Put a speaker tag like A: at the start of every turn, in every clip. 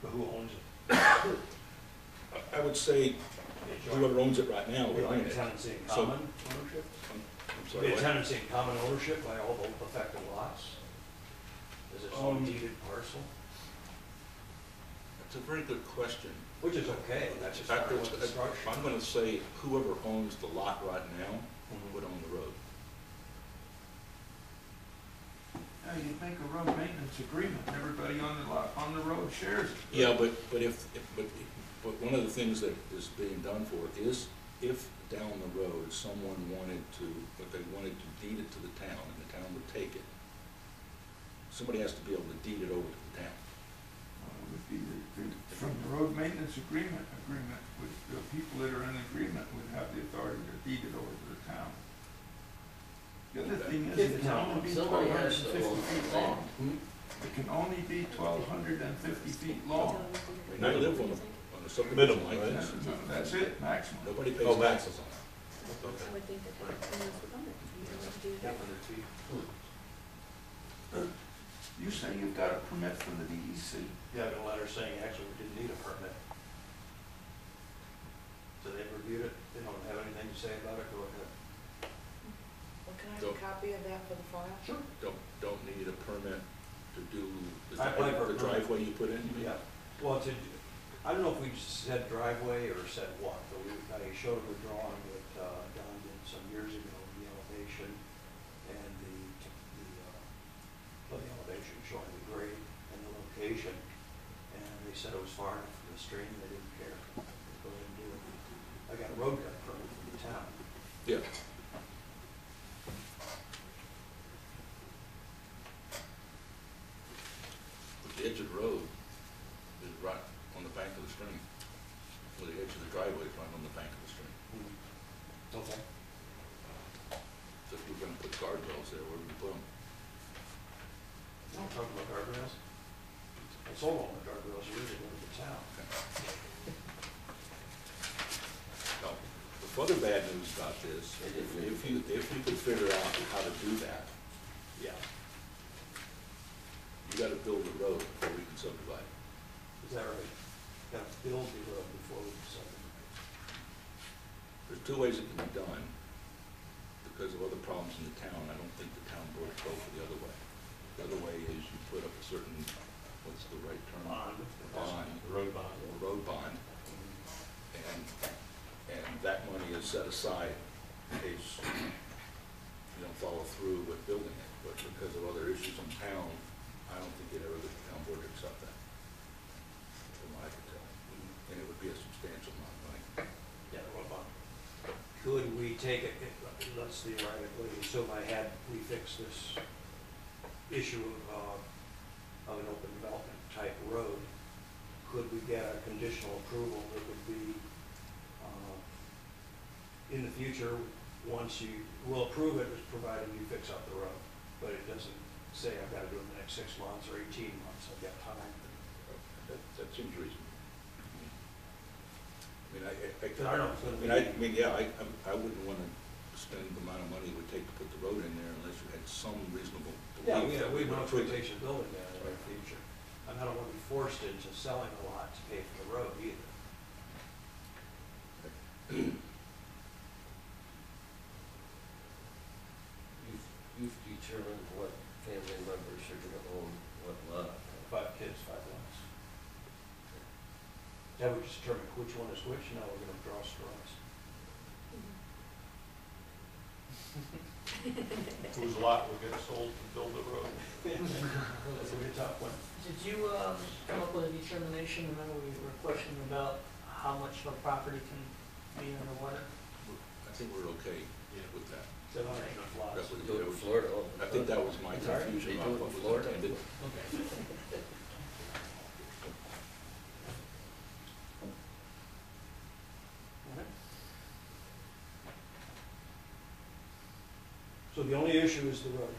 A: But who owns it?
B: I would say whoever owns it right now would own
A: Like a
B: it.
A: tenancy in
B: So-
A: common ownership?
B: I'm
A: Be
B: sorry,
A: a
B: what?
A: tenancy in common ownership by all the affected lots? Is it some deeded parcel?
B: That's a very good question.
A: Which is okay, that's just part of what the structure.
B: I'm gonna say whoever owns the lot right now
A: Mhm.
B: would own the road.
C: Yeah, you'd make a road maintenance agreement, and everybody on the lot, on the road shares it.
B: Yeah, but one of the things that is being done for it is if down the road someone wanted to, but they wanted to deed it to the town and the town would take it, somebody has to be able to deed it over to the town.
C: Would be from the road maintenance agreement, with the people that are in agreement would have the authority to deed it over to the town. The other thing is,
A: If
C: it
A: the
C: can
A: town-
C: only be
D: somebody
C: 1,250
D: has to own
C: feet
D: the
C: long.
D: land.
C: It can only be 1,250 feet long.
B: When I live on a subdivision like
E: Minimum,
B: this,
C: That's it, maximum.
B: nobody pays
E: Oh,
B: taxes on it.
F: I would think that the owners would own it. You don't have to do
A: Yeah,
F: that.
A: 100 feet.
C: You say you've got a permit from the DEC?
A: Yeah, I got a letter saying actually we didn't need a permit. So they reviewed it, they don't have anything to say about it, go ahead.
F: Well, can I have
B: So-
F: a copy of that for the file?
A: Sure.
B: Don't need a permit to do
A: I applied for a
B: the
A: permit.
B: driveway you put in? you mean?
A: Yeah, well, I don't know if we said driveway or said what, but I showed him a drawing that Don did some years ago, the elevation and the elevation showing the grade and the location. And they said it was far enough from the stream, they didn't care. Go ahead and do it. I got a road cut permit from the town.
B: Yeah. But the edge of the road is right on the bank of the stream. Well, the edge of the driveway is right on the bank of the stream.
A: Okay.
B: So if you're gonna put guardrails there, where would you put them?
A: No, I'm talking about guardrails. I sold all the guardrails years ago to the town.
B: No. The further bad news about this, if you could figure out how to do that,
A: Yeah.
B: you gotta build the road before we can subdivide.
A: Is that right? Got to build the road before we decide.
B: There's two ways it can be done. Because of other problems in the town, I don't think the town board will go for the other way. The other way is you put up a certain, what's the right term?
A: Bond.
B: Bond,
E: The road bond.
B: or road bond, and that money is set aside in case you don't follow through with building it. But because of other issues in town, I don't think you'd ever get the town board to accept that, from what I can tell. And it would be a substantial amount of money.
A: Yeah, the road bond. Could we take it, let's theoretically, assume we fix this issue of an open development type road, could we get a conditional approval that would be, in the future, we'll approve it, provided you fix up the road, but it doesn't say I've got to do it in the next 6 months or 18 months, I've got time.
B: That seems reasonable. I mean,
A: Because I don't know if it's gonna
B: I wouldn't want to spend the amount of money it would take to put the road in there unless you had some reasonable belief.
A: Yeah,
B: that
A: we have no
B: would approve it.
A: expectation of building that in the future. And I don't want to be forced into selling a lot to pay for the road either.
D: You've determined what family members are gonna own what lot.
A: 5 kids, 5 lots. That would determine which one is which, now we're gonna draw straws.
E: Whose lot will get sold to build the road?
A: That's gonna be a tough one.
G: Did you come up with a determination, remember we were questioning about how much of a property can be underwater?
B: I think we're okay with that.
A: 700 lots.
B: That was-
D: They do it in Florida all the
B: I think
D: time.
B: that was my
A: Sorry?
B: confusion
D: They
B: about
D: do it
B: what
D: in
B: was
D: Florida.
B: intended.
A: Okay. So the only issue is the road.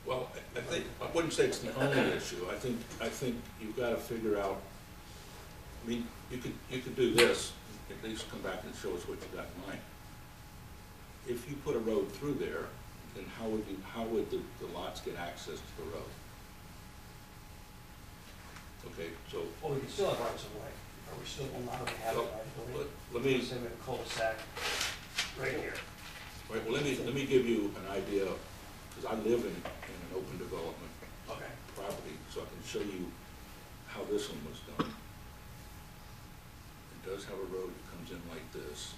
B: Well, I wouldn't say it's the only issue. I think you've got to figure out, I mean, you could do this, at least come back and show us what you got in mind. If you put a road through there, then how would the lots get access to the road? Okay, so,
A: Well, we can still have rights of way. Are we still allowed to have it
B: Well,
A: right of way?
B: let me,
A: Say we have a cul-de-sac right here.
B: right, well, let me give you an idea, because I live in an open development
A: Okay.
B: property, so I can show you how this one was done. It does have a road that comes in like this.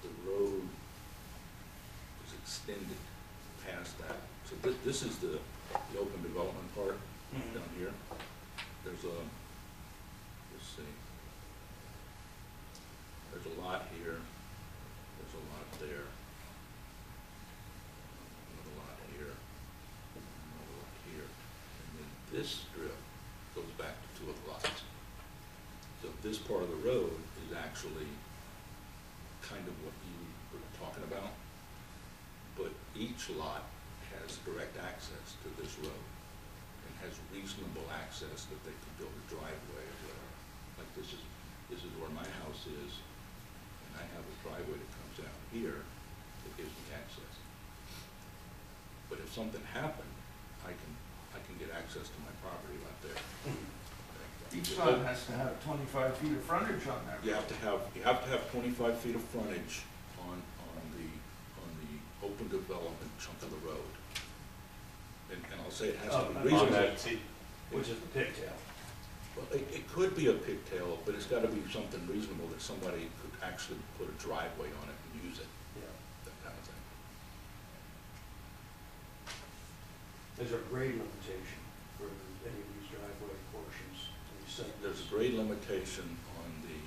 B: The road is extended past that. So this is the open development part
A: Mhm.
B: down here. There's a, let's see, there's a lot here, there's a lot there, another lot here, another lot here, and then this strip goes back to two of the lots. So this part of the road is actually kind of what you were talking about, but each lot has direct access to this road and has reasonable access that they could build a driveway or whatever. Like this is where my house is, and I have a driveway that comes out here that gives me access. But if something happened, I can get access to my property right there.
C: Each lot has to have 25 feet of frontage on that.
B: You have to have 25 feet of frontage on the open development chunk of the road. And I'll say it has to be
A: On
B: reasonable.
E: that, see,
A: Which is the pigtail.
B: Well, it could be a pigtail, but it's gotta be something reasonable that somebody could actually put a driveway on it and use it,
A: Yeah.
B: that kind of thing.
A: Is there a grade limitation for any of these driveway portions? And you said
B: There's a grade limitation on the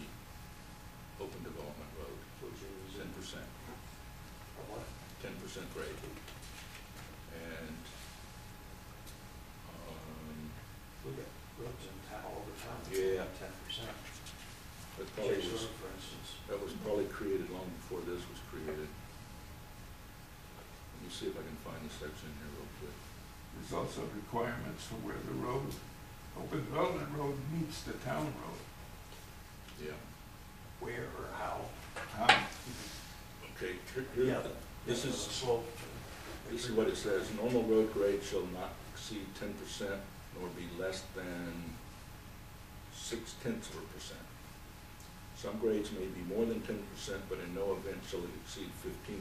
B: open development road,
A: which is
B: 10%,
A: a what?
B: 10% grade. And,
A: We got roads in town, all over town.
B: Yeah.
A: 10%.
B: that probably
A: Chase
B: was,
A: Road, for instance.
B: that was probably created long before this was created. Let me see if I can find the section here real quick.
C: There's also requirements for where the road, open development road meets the town road.
B: Yeah,
A: Where or how?
B: okay, here, this
A: Yeah,
B: is,
A: the slope.
B: this is what it says, normal road grade shall not exceed 10% nor be less than 0.6%. Some grades may be more than 10%, but in no event shall it exceed 15%.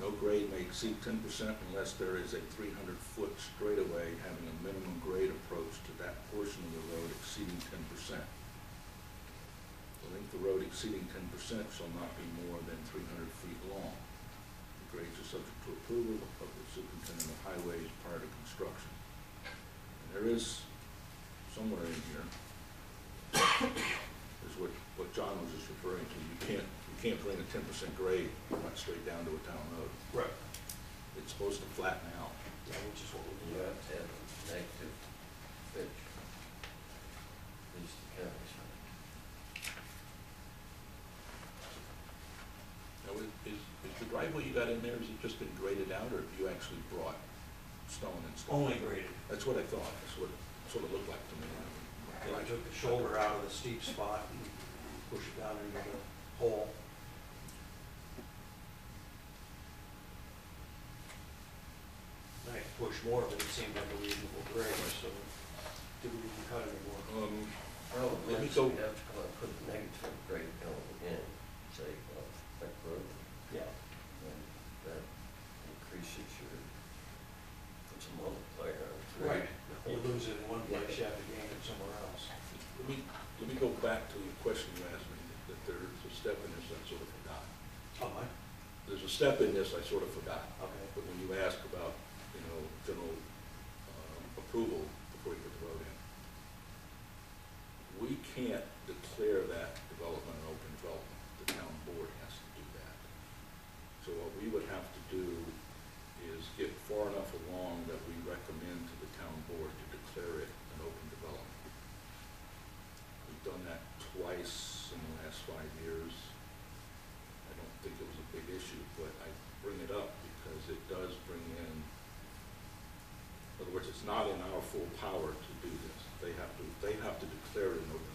B: No grade may exceed 10% unless there is a 300-foot straightaway having a minimum grade approach to that portion of the road exceeding 10%. The length of the road exceeding 10% shall not be more than 300 feet long. The grades are subject to approval of the superintendent of highways prior to construction. And there is somewhere in here, is what John was just referring to. You can't bring a 10% grade right straight down to a town road.
A: Right.
B: It's supposed to flatten out.
A: Yeah, which is what we
D: You
A: do.
D: have to have a negative pitch, at least the county side.
B: Now, is the driveway you got in there, has it just been graded out, or have you actually brought stone and stuff?
A: Only graded.
B: That's what I thought, that's what it sort of looked like to me.
A: And I took the shoulder out of the steep spot and pushed it down into the hole. I had to push more, but it seemed like a reasonable grade, so did we even cut anymore?
D: Well,
B: Let me
D: next
B: go-
D: we have to come up with a negative grade going in, say, that road,
A: Yeah.
D: and that increases your, puts a multiplier on it.
A: Right. You lose it in one place, you have to gain it somewhere else.
B: Let me go back to the question you asked me, that there's a step in this I sort of forgot.
A: Oh, my,
B: There's a step in this I sort of forgot.
A: okay.
B: But when you ask about, general approval before you put the road in, we can't declare that development an open development. The town board has to do that. So what we would have to do is get far enough along that we recommend to the town board to declare it an open development. We've done that twice in the last 5 years. I don't think it was a big issue, but I bring it up because it does bring in other words, it's not in our full power to do this. They have to declare it an open